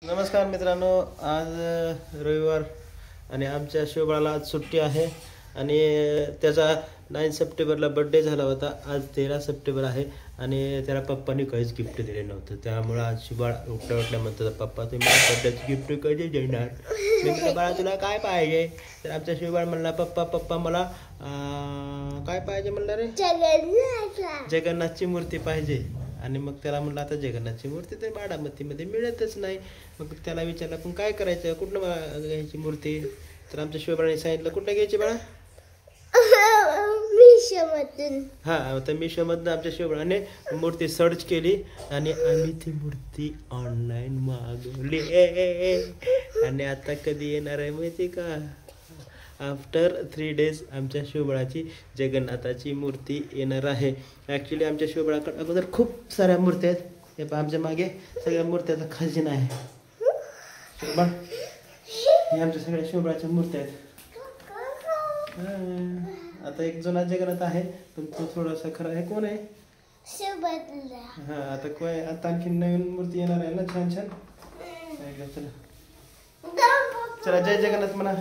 नमस्कार मित्रांनो, आज रविवार आणि आमच्या शिवबाळाला आज सुट्टी आहे आणि त्याचा 9 सप्टेंबरला बड्डे झाला होता. आज 13 सप्टेंबर आहे आणि त्याला पप्पांनी काहीच गिफ्ट दिले नव्हतं. त्यामुळं आज शिवबाळ उठल्या म्हणतात, पप्पा तुम्ही बड्डेचं गिफ्ट कधी देणार? मी म्हटलं बाळा तुला काय पाहिजे? तर आमच्या शिवबाळ म्हणला पप्पा मला काय पाहिजे म्हणलं रे? जगन्नाथची मूर्ती पाहिजे. आणि मग त्याला म्हणलं आता जगन्नाथची मूर्ती तर बारामतीमध्ये मिळतच नाही. मग त्याला विचारलं पण काय करायचं, कुठलं घ्यायची मूर्ती? तर आमच्या शिवबाळाने सांगितलं कुठलं घ्यायची बाळा? हा, आता मिशोमधनं आमच्या शिवबाळाने मूर्ती सर्च केली आणि आम्ही ती मूर्ती ऑनलाईन मागवली. आणि आता कधी येणार आहे माहिती का? आफ्टर 3 days आमच्या शिवबाळाची जगन्नाथाची मूर्ती येणार आहे. ॲक्च्युली आमच्या शिवबाळाकडे अगोदर खूप साऱ्या मूर्त्या आहेत. हे पहा आमच्या मागे सगळ्या मूर्त्याचा खजिना आहे. शिवबाळ, हे आमच्या सगळ्या शिवबाळाच्या मूर्त्या आहेत. आता एक जुना जगन्नाथ आहे पण तो थोडासा खरा आहे. कोण आहे? हा, आता काय आता आणखी नवीन मूर्ती येणार आहे ना, छान छान. चला चला, जय जगन्नाथ म्हणा.